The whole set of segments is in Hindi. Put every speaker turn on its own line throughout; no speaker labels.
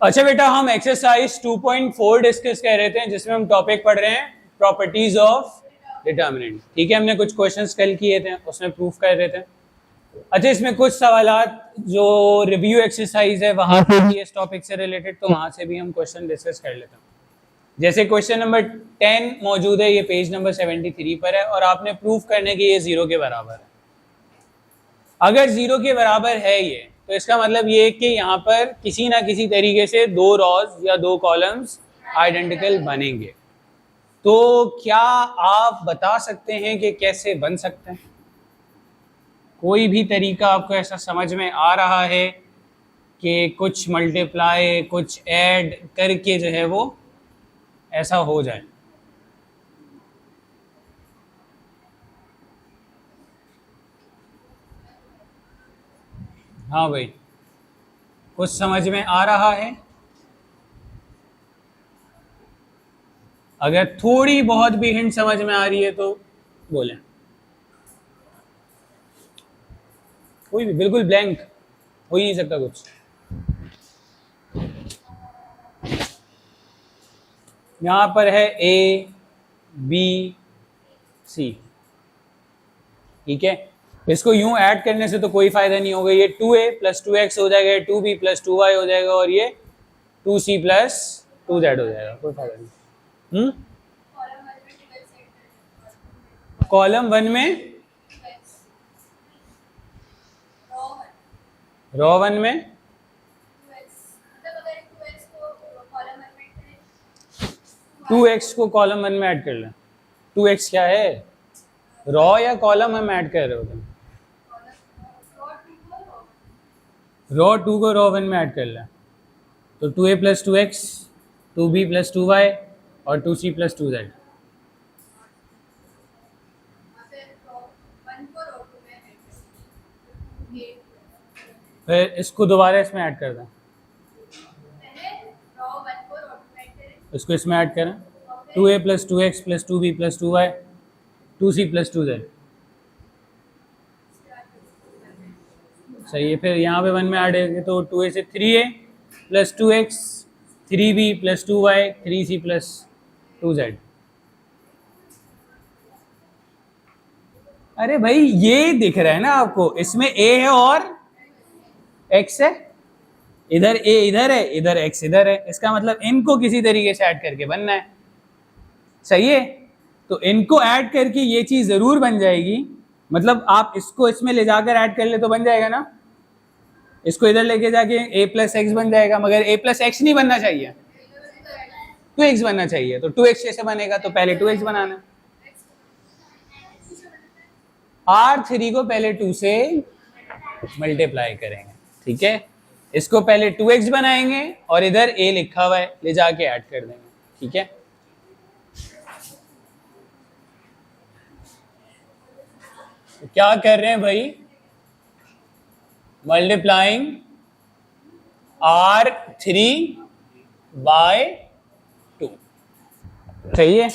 अच्छा बेटा, हम एक्सरसाइज 2.4 डिस्कस कर रहे थे जिसमें हम टॉपिक पढ़ रहे हैं प्रॉपर्टीज ऑफ डिटर्मिनेंट। ठीक है, हमने कुछ क्वेश्चंस कल किए थे, उसमें प्रूफ कर रहे थे। अच्छा, इसमें कुछ सवालात जो रिव्यू एक्सरसाइज है वहां पे भी इस टॉपिक से रिलेटेड, तो वहां से भी हम क्वेश्चन डिस्कस कर लेते हैं। जैसे क्वेश्चन नंबर 10 मौजूद है, ये पेज नंबर 73 पर है और आपने प्रूफ करने की ये 0 के बराबर है। अगर 0 के बराबर है ये, तो इसका मतलब ये कि यहाँ पर किसी ना किसी तरीके से दो रॉज या दो कॉलम्स आइडेंटिकल बनेंगे। तो क्या आप बता सकते हैं कि कैसे बन सकते हैं? कोई भी तरीका आपको ऐसा समझ में आ रहा है कि कुछ मल्टीप्लाई कुछ ऐड करके जो है वो ऐसा हो जाए? हाँ भाई, कुछ समझ में आ रहा है? अगर थोड़ी बहुत भी हिंट समझ में आ रही है तो बोलें। कोई भी बिल्कुल ब्लैंक हो ही नहीं सकता कुछ। यहां पर है ए बी सी, ठीक है। इसको यूं ऐड करने से तो कोई फायदा नहीं होगा। ये 2a प्लस 2x हो जाएगा, 2b प्लस 2y हो जाएगा और ये 2c प्लस 2z हो जाएगा। कोई फायदा नहीं। कॉलम 1 में, रो 1 में 2x को कॉलम 1 में ऐड कर लें। 2x क्या है, रॉ या कॉलम हम ऐड कर रहे होते हैं? रॉ 2 को रॉ 1 में ऐड कर लें, तो 2a plus 2x, 2b plus 2y और 2c प्लस 2z। फिर इसको दोबारा इसमें ऐड कर दें, इसको इसमें ऐड करें, 2a plus 2x plus 2b plus 2y 2c plus 2z। सही है। फिर यहाँ पे 1 में ऐड है तो 2a से 3a plus 2x 3b plus 2y 3c plus 2z। अरे भाई ये दिख रहा है ना आपको, इसमें a है और x है, इधर a इधर है, इधर x इधर है। इसका मतलब इनको किसी तरीके से ऐड करके बनना है। सही है, तो इनको ऐड करके ये चीज जरूर बन जाएगी। मतलब आप इसको इसमें ले जाकर ऐड कर ले तो बन जाएगा ना। इसको इधर लेके जाके a प्लस एक्स बन जाएगा, मगर a प्लस एक्स नहीं बनना चाहिए, 2x बनना चाहिए। तो 2x कैसे बनेगा? तो पहले 2x बनाना। R3 को पहले 2 से मल्टीप्लाई करेंगे, ठीक है। इसको पहले 2x बनाएंगे और इधर a लिखा हुआ है, ले जाके ऐड कर देंगे, ठीक है। तो क्या कर रहे हैं भाई? Multiplying R3 by 2। सही है,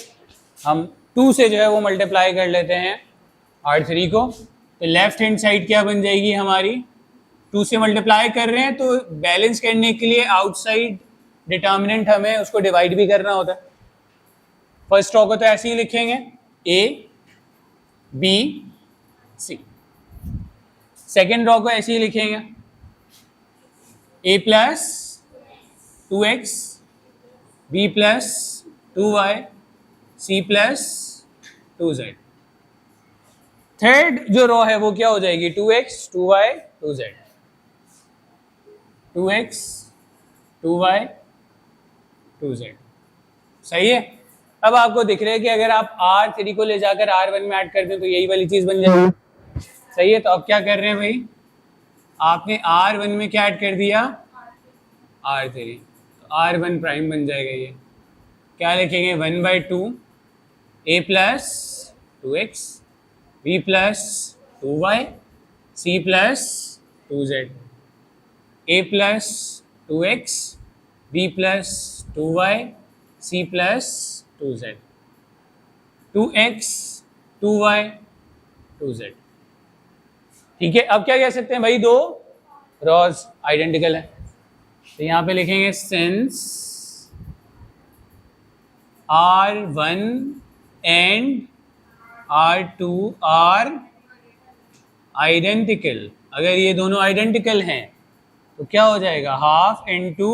हम 2 से जो है वो मल्टीप्लाई कर लेते हैं R3 को। तो लेफ्ट हैंड साइड क्या बन जाएगी हमारी? 2 से मल्टीप्लाई कर रहे हैं तो बैलेंस करने के लिए आउटसाइड डिटर्मिनेंट हमें उसको डिवाइड भी करना होता है। फर्स्ट रो को तो ऐसे ही लिखेंगे a b c, second row को ऐसे ही लिखेंगे a plus 2x b plus 2y c plus 2z। Third जो रो है वो क्या हो जाएगी? 2x 2y 2z, 2x 2y 2z। सही है। अब आपको दिख रहा है कि अगर आप R3 को ले जाकर R1 में ऐड कर दें तो यही वाली चीज बन जाएगी। सही है, तो अब क्या कर रहे हैं भाई? आपने R1 में क्या ऐड कर दिया? R3, तो R1 प्राइम बन जाएगा। ये क्या लिखेंगे? 1/2 a plus 2x b plus 2y c plus 2z, a plus 2x b plus 2y c plus 2z, 2x 2y 2z। ठीक है, अब क्या कह सकते हैं भाई? दो रॉज आइडेंटिकल है। तो यहाँ पे लिखेंगे since R1 and R2 are identical. अगर ये दोनों आइडेंटिकल हैं तो क्या हो जाएगा, हाफ इंटू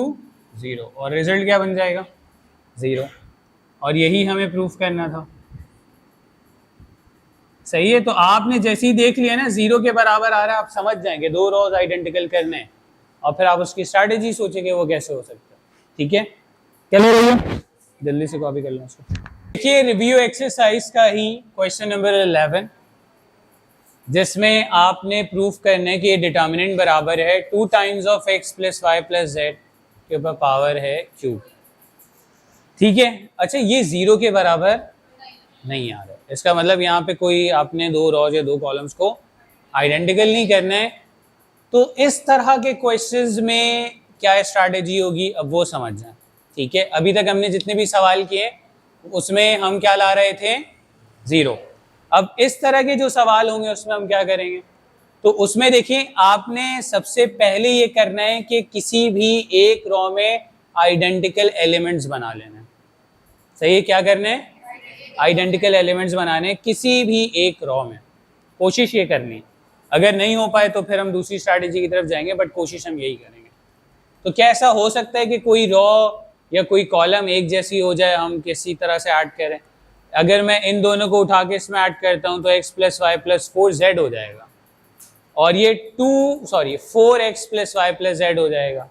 0, और रिजल्ट क्या बन जाएगा, 0। और यही हमें प्रूफ करना था। सही है, तो आपने जैसे ही देख लिया ना 0 के बराबर आ रहा है, आप समझ जाएंगे 2 रोज आइडेंटिकल करने हैं, और फिर आप उसकी स्ट्रैटेजी सोचेंगे वो कैसे हो सकता है। ठीक है, चलो भैया जल्दी से कॉपी कर लो उसको। देखिए रिव्यू एक्सरसाइज का ही क्वेश्चन नंबर 11, जिसमें आपने प्रूफ करना है कि ये डिटर्मिनेंट बराबर है 2 times of x plus y plus z के ऊपर पावर है क्यूब। ठीक है, अच्छा ये 0 के बराबर नहीं आ रहा है, इसका मतलब यहाँ पे कोई आपने 2 रॉज या 2 कॉलम्स को आइडेंटिकल नहीं करना है। तो इस तरह के क्वेश्चंस में क्या स्ट्रैटेजी होगी, अब वो समझ जाए। ठीक है, अभी तक हमने जितने भी सवाल किए उसमें हम क्या ला रहे थे, 0। अब इस तरह के जो सवाल होंगे उसमें हम क्या करेंगे, तो उसमें देखिए आपने सबसे पहले ये करना है कि किसी भी एक रो में आइडेंटिकल एलिमेंट्स बना लेना है। सही है, क्या करना है, आइडेंटिकल एलिमेंट्स बनाने किसी भी एक रो में, कोशिश ये करनी है। अगर नहीं हो पाए तो फिर हम दूसरी स्ट्रैटेजी की तरफ जाएंगे, बट कोशिश हम यही करेंगे। तो क्या ऐसा हो सकता है कि कोई रो या कोई कॉलम एक जैसी हो जाए, हम किसी तरह से ऐड करें। अगर मैं इन दोनों को उठा के इसमें ऐड करता हूं तो x plus y plus 4z हो जाएगा, और ये 4x plus y plus Z हो जाएगा,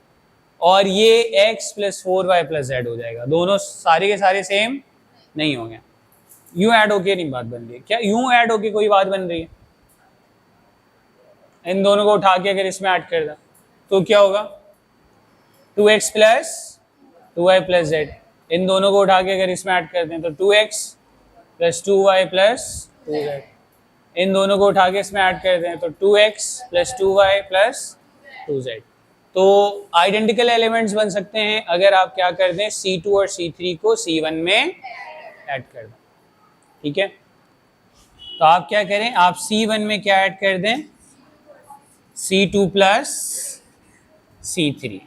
और ये x plus 4y plus Z हो जाएगा। दोनों सारे के सारे सेम नहीं होंगे। यूं ऐड होके नहीं बात बन रही है क्या, यूं ऐड होके कोई बात बन रही है। इन दोनों को उठा के अगर इसमें ऐड कर दें तो क्या होगा, 2x plus 2y plus Z. इन दोनों को उठा के अगर इसमें ऐड कर दें तो 2x plus 2y plus 2z। इन दोनों को उठा के इसमें ऐड कर दें तो 2x plus 2y plus 2z। तो आइडेंटिकल एलिमेंट्स बन सकते हैं अगर आप क्या कर दें, C2 और C3 को C1 में ऐड कर दें। ठीक है, तो आप क्या करें, आप C1 में क्या ऐड कर दें, C2 प्लस C3।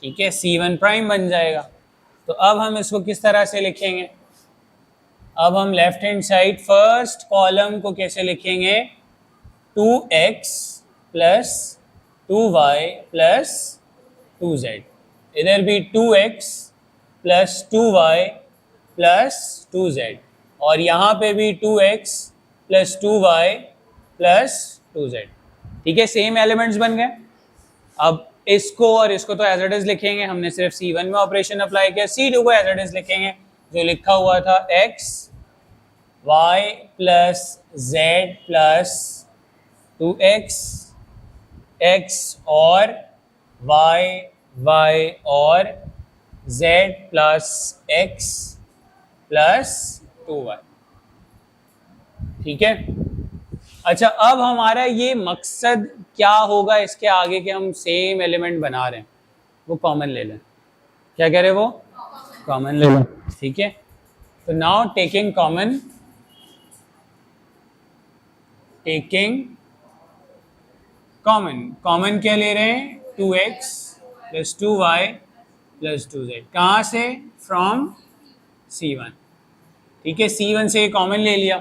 ठीक है, C1 प्राइम बन जाएगा। तो अब हम इसको किस तरह से लिखेंगे, अब हम left hand side first column को कैसे लिखेंगे, 2x plus 2y plus 2z। इधर भी 2x plus 2y plus 2z, और यहाँ पे भी 2x plus 2y plus 2z। ठीक है, सेम एलिमेंट्स बन गए। अब इसको और इसको तो एज इट इज लिखेंगे, हमने सिर्फ C1 में ऑपरेशन अप्लाई किया। C2 को एज इट इज लिखेंगे, जो लिखा हुआ था x y plus z plus 2x, x और y, y और z plus x plus 2y। ठीक है, अच्छा अब हमारा ये मकसद क्या होगा इसके आगे कि हम सेम एलिमेंट बना रहे हैं, वो कॉमन ले लें। क्या कह रहे हैं, वो कॉमन ले लें। ठीक है, तो नाउ टेकिंग कॉमन, कॉमन क्या ले रहे हैं, 2x plus 2y plus 2z। कहाँ से, फ्रॉम C1। ठीक है, C1 से कॉमन ले लिया,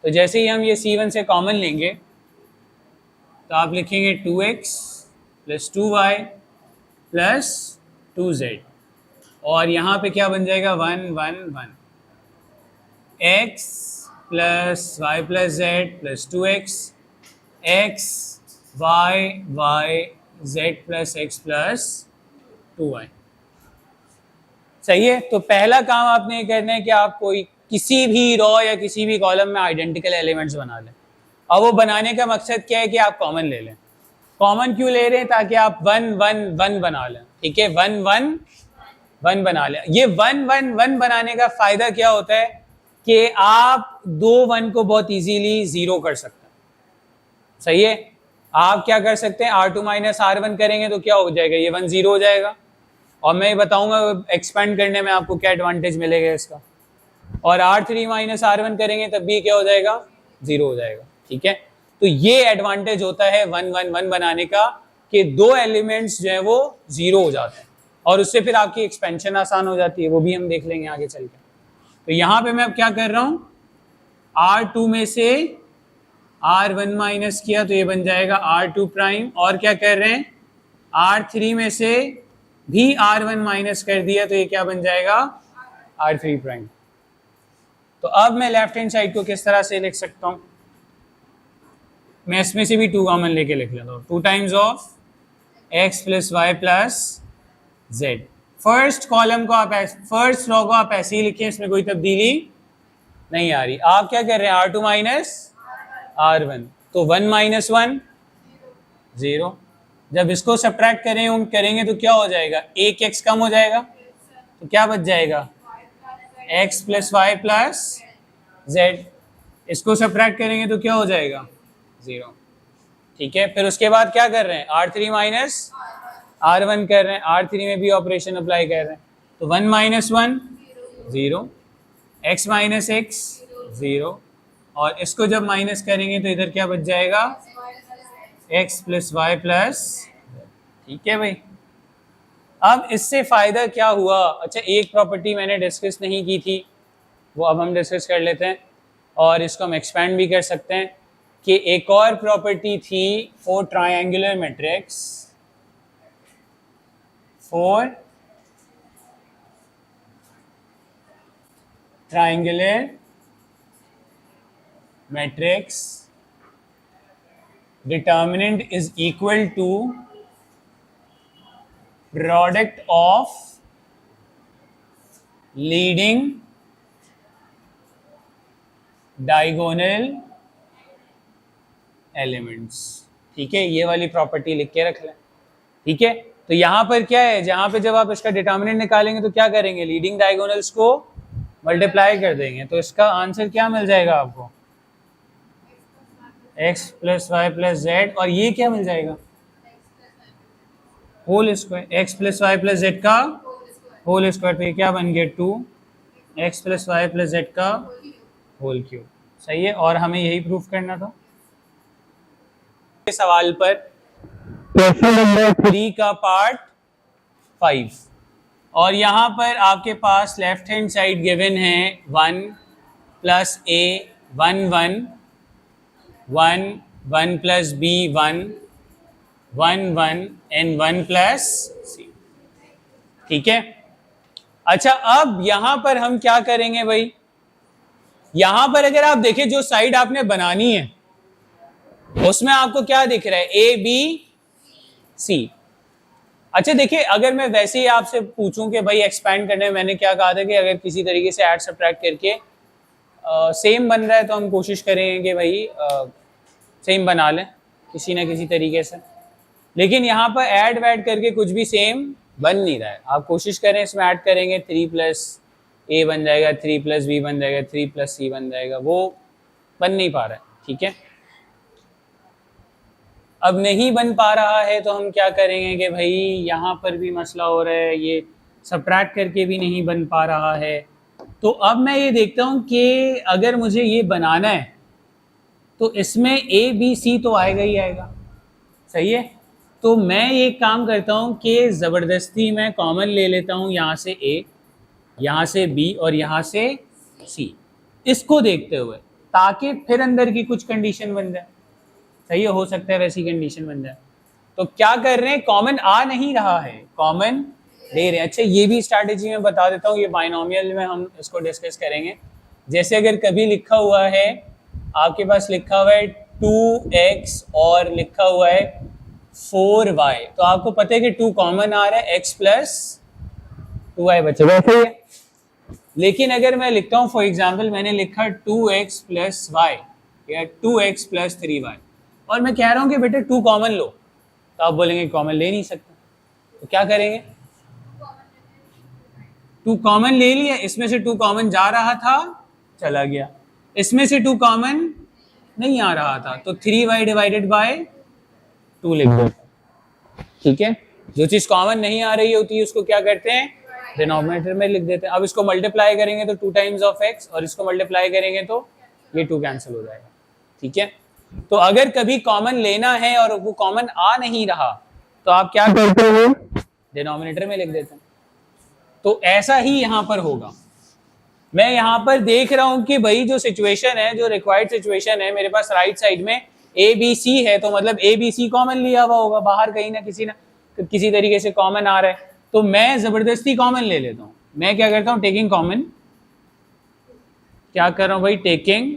तो जैसे ही हम ये C1 से कॉमन लेंगे तो आप लिखेंगे 2x plus 2y plus 2z, और यहाँ पे क्या बन जाएगा, 1 1 1। x plus y plus z plus 2x, x y y z plus x plus 2y। सही है, तो पहला काम आपने ये करना है कि आप कोई किसी भी रो या किसी भी कॉलम में आइडेंटिकल एलिमेंट्स बना लें। और वो बनाने का मकसद क्या है कि आप कॉमन ले लें। कॉमन क्यों ले रहे हैं, ताकि आप 1 1 1 बना लें। ठीक है, 1 1 1 बना लें। ये 1 1 1 बनाने का फायदा क्या होता है कि आप 2 1 को बहुत इजीली 0 कर सकते हैं। सही है, आप क्या कर सकते हैं, R2 माइनस R1 करेंगे तो क्या हो जाएगा, ये 1 0 हो जाएगा। और मैं बताऊंगा एक्सपेंड करने में आपको क्या एडवांटेज मिलेगा इसका। और R3 माइनस R1 करेंगे तब भी क्या हो जाएगा, 0 हो जाएगा। ठीक है, तो ये एडवांटेज होता है 1 1 1 बनाने का कि 2 एलिमेंट्स जो है वो 0 हो जाते हैं। और उससे फिर आपकी एक्सपेंशन आसान हो जाती है, वो भी हम देख लेंगे आगे चल के। तो यहाँ पे मैं अब क्या कर रहा हूँ, R2 में से R1 माइनस किया तो ये बन जाएगा R2 प्राइम, और क्या कर रहे हैं, R3 में से भी R1 माइनस कर दिया तो ये क्या बन जाएगा, R3 प्राइम। तो अब मैं लेफ्ट हैंड साइड को किस तरह से लिख सकता हूँ, मैं इसमें से भी 2 कॉमन लेके लिख लेता हूँ। 2 times of x plus y plus z. First column को आप फर्स्ट रो को आप ऐसे ही लिखें, इसमें कोई तब्दीली नहीं आ रही। आप क्या कर रहे हैं, R2 माइनस R1, तो 1 माइनस 1 0। जब इसको सब्ट्रैक्ट करेंगे तो क्या हो जाएगा, एक x कम हो जाएगा तो क्या बच जाएगा, x plus y plus z. इसको सब्ट्रैक्ट करेंगे तो क्या हो जाएगा, 0। ठीक है, फिर उसके बाद क्या कर रहे हैं, R3 माइनस R1 कर रहे हैं, R3 में भी ऑपरेशन अप्लाई कर रहे हैं, तो 1 माइनस 1 0, x माइनस x 0, और इसको जब माइनस करेंगे तो इधर क्या बच जाएगा, x प्लस वाई प्लस। ठीक है भाई, अब इससे फायदा क्या हुआ, अच्छा एक प्रॉपर्टी मैंने डिस्कस नहीं की थी, वो अब हम डिस्कस कर लेते हैं, और इसको हम एक्सपेंड भी कर सकते हैं कि एक और प्रॉपर्टी थी for triangular matrix, for triangular matrix determinant is equal to product of leading diagonal elements. ठीक है, ये वाली प्रॉपर्टी लिख के रख लें। ठीक है, तो यहां पर क्या है, जहां पे जब आप इसका डिटर्मिनेंट निकालेंगे तो क्या करेंगे, लीडिंग डायगोनल्स को मल्टीप्लाई कर देंगे, तो इसका आंसर क्या मिल जाएगा आपको, x plus y plus z, और ये क्या मिल जाएगा, whole square, x plus y plus z का होल स्क्वायर, तो ये क्या बन गया 2x plus y plus z का होल क्यूब। सही है, और हमें यही प्रूफ करना था। सवाल पर क्वेश्चन नंबर 3 का पार्ट 5, और यहाँ पर आपके पास लेफ्ट हैंड साइड गिवन है 1 plus a 1 1 1 1 plus b 1 1 1 and 1 plus c। ठीक है, अच्छा अब यहां पर हम क्या करेंगे भाई, यहां पर अगर आप देखें जो साइड आपने बनानी है उसमें आपको क्या दिख रहा है, ए बी सी। अच्छा देखिए, अगर मैं वैसे ही आपसे पूछूं कि भाई एक्सपैंड करने में मैंने क्या कहा था कि अगर किसी तरीके से ऐड सब्ट्रैक्ट करके सेम बन रहा है तो हम कोशिश करेंगे कि भाई सेम बना लें किसी ना किसी तरीके से, लेकिन यहाँ पर ऐड वैड करके कुछ भी सेम बन नहीं रहा है। आप कोशिश करें, इसमें ऐड करेंगे 3 प्लस ए बन जाएगा, 3 प्लस बी बन जाएगा, 3 प्लस सी बन जाएगा, वो बन नहीं पा रहा है। ठीक है, अब नहीं बन पा रहा है तो हम क्या करेंगे कि भाई यहाँ पर भी मसला हो रहा है, ये सब्ट्रैक्ट करके भी नहीं बन पा रहा है, तो अब मैं ये देखता हूँ कि अगर मुझे ये बनाना है तो इसमें ए बी सी तो आएगा ही आएगा। सही है, तो मैं ये काम करता हूँ कि ज़बरदस्ती मैं कॉमन ले लेता हूँ, यहाँ से ए, यहाँ से बी और यहाँ से सी, इसको देखते हुए, ताकि फिर अंदर की कुछ कंडीशन बन जाए। सही है, हो सकता है वैसी कंडीशन बन जाए। तो क्या कर रहे हैं, कॉमन आ नहीं रहा है, कॉमन ले रहे हैं। अच्छा ये भी स्ट्रैटेजी में बता देता हूँ, ये बाइनोमियल में हम इसको डिस्कस करेंगे। जैसे अगर कभी लिखा हुआ है, आपके पास लिखा हुआ है 2x और लिखा हुआ है 4y, तो आपको पता है कि 2 कॉमन आ रहा है, x प्लस 2y बचे, वैसे ही है। लेकिन अगर मैं लिखता हूँ, फॉर एग्जाम्पल मैंने लिखा 2x प्लस y या 2x प्लस 3y, और मैं कह रहा हूँ कि बेटा 2 कॉमन लो, तो आप बोलेंगे कॉमन ले नहीं सकते, तो क्या करेंगे, 2 कॉमन ले लिया, इसमें से 2 कॉमन जा रहा था चला गया, इसमें से 2 कॉमन नहीं आ रहा था, तो 3y डिवाइडेड बाय 2 लिख दो। ठीक है, जो चीज कॉमन नहीं आ रही होती है उसको क्या करते हैं, डिनोमिनेटर में लिख देते हैं। अब इसको मल्टीप्लाई करेंगे तो 2 टाइम्स ऑफ x, और इसको मल्टीप्लाई करेंगे तो ये 2 कैंसिल हो जाएगा। ठीक है, तो अगर कभी कॉमन लेना है और वो कॉमन आ नहीं रहा तो आप क्या करते हो, डिनोमिनेटर में लिख देते हैं। तो ऐसा ही यहां पर होगा। मैं यहां पर देख रहा हूं कि भाई जो सिचुएशन है, जो रिक्वायर्ड सिचुएशन है, मेरे पास राइट साइड में ए बी सी है, तो मतलब ए बी सी कॉमन लिया हुआ होगा, बाहर कहीं ना किसी तरीके से कॉमन आ रहा है, तो मैं जबरदस्ती कॉमन ले लेता हूं। मैं क्या करता हूं, टेकिंग कॉमन, क्या कर रहा हूं भाई, taking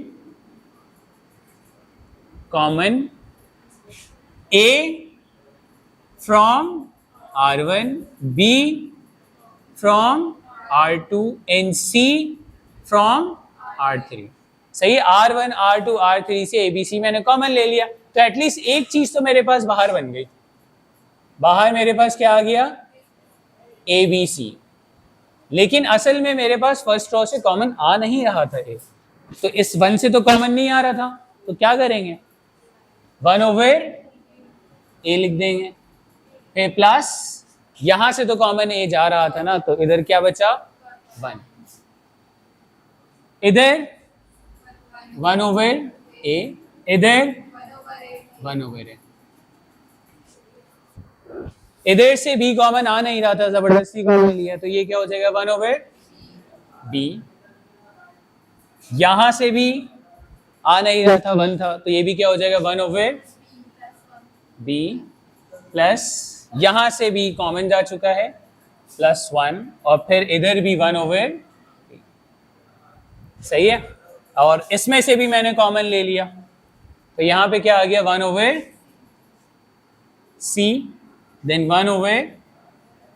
common A from R1, B from R2 and C from R3। सही है, R1, R2, R3 से ABC मैंने कॉमन ले लिया, तो एटलीस्ट एक चीज तो मेरे पास बाहर बन गई। बाहर मेरे पास क्या आ गया, ABC। लेकिन असल में मेरे पास फर्स्ट रो से कॉमन आ नहीं रहा था ए, तो इस 1 से तो कॉमन नहीं आ रहा था, तो क्या करेंगे, 1 ओवर ए लिख देंगे, फिर प्लस यहां से तो कॉमन ए जा रहा था ना, तो इधर क्या बचा, 1, इधर 1 ओवर ए, इधर 1 ओवर ए। इधर से बी कॉमन आ नहीं रहा था, जबरदस्ती कॉमन लिया, तो ये क्या हो जाएगा, 1 ओवर बी। यहां से भी आ नहीं रहा था, 1 था, तो ये भी क्या हो जाएगा, 1 ओवर बी, प्लस यहां से भी कॉमन जा चुका है, +1, और फिर इधर भी 1 ओवर बी। सही है, और इसमें से भी मैंने कॉमन ले लिया, तो यहां पे क्या आ गया, 1 ओवर सी, देन 1 ओवर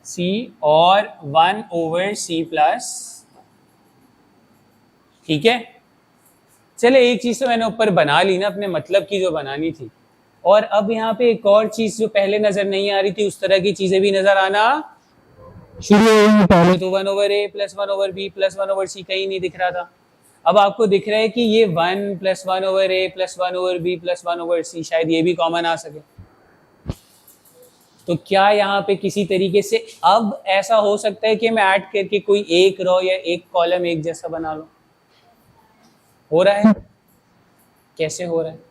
सी और 1 ओवर सी प्लस। ठीक है, चले एक चीज तो मैंने ऊपर बना ली ना, अपने मतलब की जो बनानी थी, और अब यहाँ पे एक और चीज जो पहले नजर नहीं आ रही थी, उस तरह की चीजें भी नजर आना शुरू हो गई। पहले तो 1 over A plus 1 over B plus 1 over C कहीं नहीं दिख रहा था, अब आपको दिख रहा है कि ये 1 plus 1 over A plus 1 over B plus 1 over C, शायद ये भी कॉमन आ सके। तो क्या यहाँ पे किसी तरीके से अब ऐसा हो सकता है कि मैं ऐड करके कोई एक रो या एक कॉलम एक जैसा बना लूं? हो रहा है, कैसे हो रहा है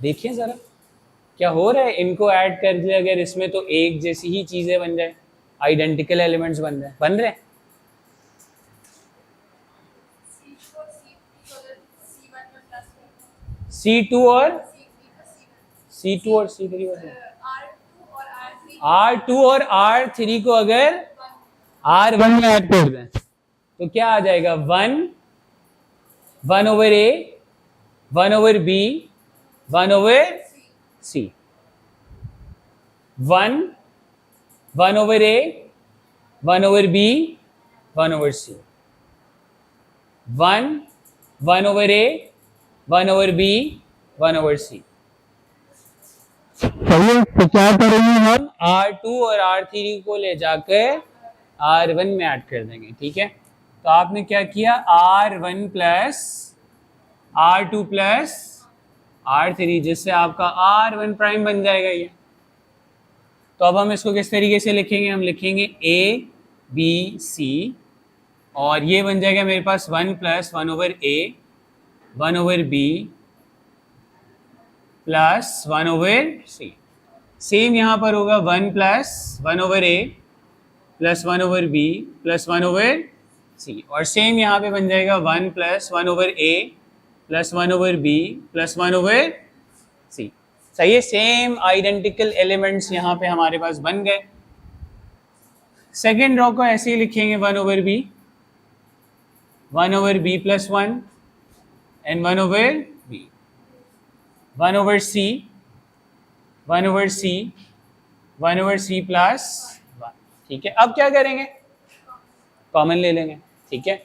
देखिए जरा, क्या हो रहा है, इनको ऐड कर दिया अगर इसमें, तो एक जैसी ही चीजें बन जाए, आइडेंटिकल एलिमेंट्स बन रहे हैं। C2 और C3 R2 और R3 को अगर R1 में ऐड कर दें तो क्या आ जाएगा, 1 over A, 1 over B, 1 over C, 1 over A, 1 over B, 1 over C, 1 over A, 1 over B, 1 over C। सही है, तो क्या करेंगे हम, R2 और R3 को ले जाकर R1 में ऐड कर देंगे। ठीक है, तो आपने क्या किया, R1 plus R2 plus R3, जिससे आपका R1 प्राइम बन जाएगा ये। तो अब हम इसको किस तरीके से लिखेंगे, हम लिखेंगे A B C, और ये बन जाएगा मेरे पास 1 plus 1 over A, 1 over B plus 1 over C। Same यहाँ पर होगा 1 plus 1 over A plus 1 over B plus 1 over C, और सेम यहाँ पे बन जाएगा 1 plus 1 over A plus 1 over B plus 1 over C। सही है, सेम आइडेंटिकल एलिमेंट्स यहाँ पे हमारे पास बन गए। सेकेंड रो को ऐसे ही लिखेंगे, 1 over B, 1 over B plus 1 and 1 over B, 1 over C, 1 over C, 1 over C plus 1। ठीक है, अब क्या करेंगे, कॉमन ले लेंगे। ठीक है,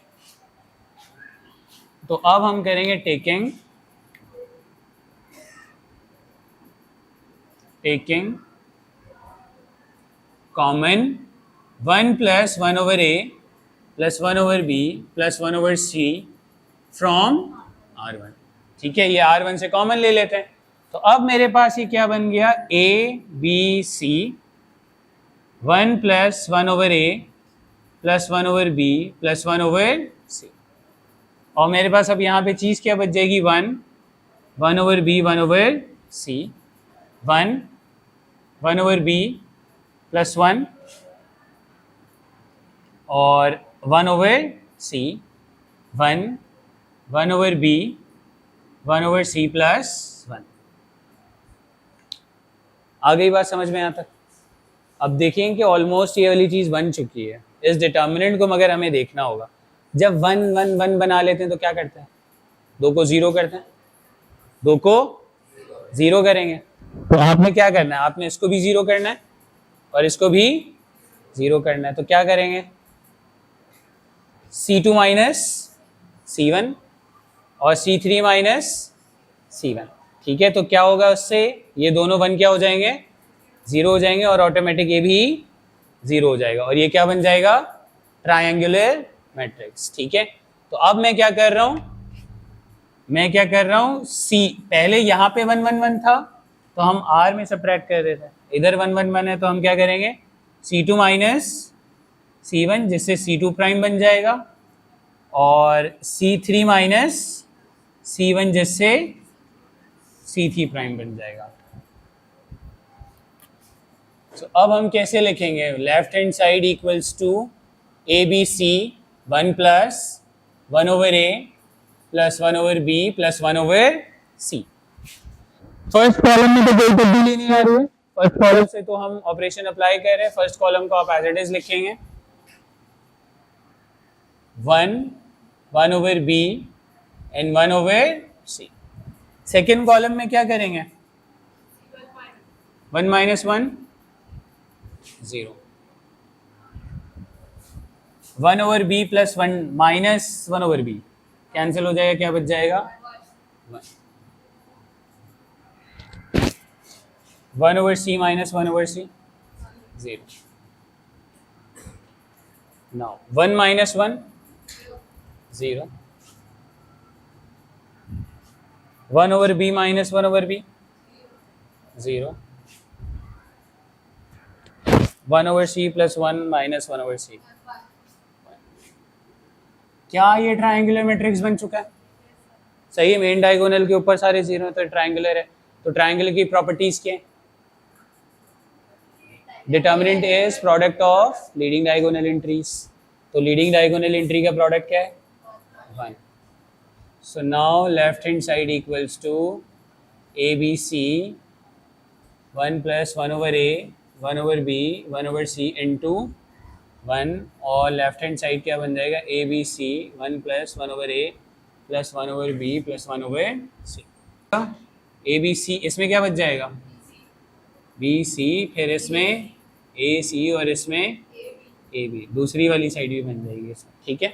तो अब हम करेंगे taking common 1 plus 1 over A plus 1 over B plus 1 over C from R1। ठीक है, ये R1 से कॉमन ले लेते हैं, तो अब मेरे पास ये क्या बन गया, A B C, 1 plus 1 over A plus 1 over B plus 1 over C, और मेरे पास अब यहाँ पे चीज़ क्या बच जाएगी, 1 over B 1 over C, 1 1 over B plus 1 और 1 over C, 1 over B 1 over C plus 1। आ गई बात समझ में यहाँ तक? अब देखें कि ऑलमोस्ट ये वाली चीज़ बन चुकी है। इस डिटर्मिनेंट को मगर हमें देखना होगा। जब 1 1 1 बना लेते हैं तो क्या करते हैं? 2 को 0 करते हैं, 2 को 0 करेंगे। तो आपने क्या करना है? आपने इसको भी 0 करना है और इसको भी 0 करना है। तो क्या करेंगे? C2 माइनस C1 और C3 माइनस C1। ठीक है, तो क्या होगा उससे? ये दोनों 1 क्या हो जाएंगे? 0 हो जाएंगे और ऑटोमेटिक ये भी 0 हो जाएगा और ये क्या बन जाएगा? Triangular matrix. ठीक है, तो अब मैं क्या कर रहा हूं? C पहले यहाँ पे 1 1 1 था तो हम R में सबट्रैक्ट कर रहे थे, इधर 1 1 1 है तो हम क्या करेंगे? C2 माइनस C1 जिससे C2 प्राइम बन जाएगा और C3 माइनस C1 जिससे C3 प्राइम बन जाएगा। तो अब हम कैसे लिखेंगे? Left hand side equals to ABC 1 plus 1 over A plus 1 over B plus 1 over C। First column में तो कोई तब्दीली नहीं आ रही है, फर्स्ट कॉलम से तो हम ऑपरेशन अप्लाई कर रहे हैं। फर्स्ट कॉलम को आप एज इट इज लिखेंगे 1 over B and 1 over C। Second column में क्या करेंगे? 1 minus 1 0, 1 over B plus 1 minus 1 over B cancel हो जाएगा, क्या बच जाएगा? 1 over C minus 1 over C 0। Now 1 minus 1 0, 1 over B minus 1 over B 0, 1 over C plus 1 minus 1 over C. क्या ये ट्रायंगुलर मैट्रिक्स बन चुका है? सही है, मेन डायगोनल के ऊपर सारे 0 है तो ट्रायंगुलर है। तो ट्रायंगुलर की प्रॉपर्टीज क्या है? Determinant is product of leading diagonal entries. तो लीडिंग डायगोनल एंट्री का प्रोडक्ट क्या है? 1। So now left hand side equals to ABC 1 plus 1 over A 1 over B 1 over C into 1 और लेफ्ट हैंड साइड क्या बन जाएगा? ABC 1 plus 1 over A plus 1 over B plus 1 over C। ABC इसमें क्या बच जाएगा? BC, फिर इसमें AC और इसमें AB, दूसरी वाली साइड भी बन जाएगी इसमें। ठीक है,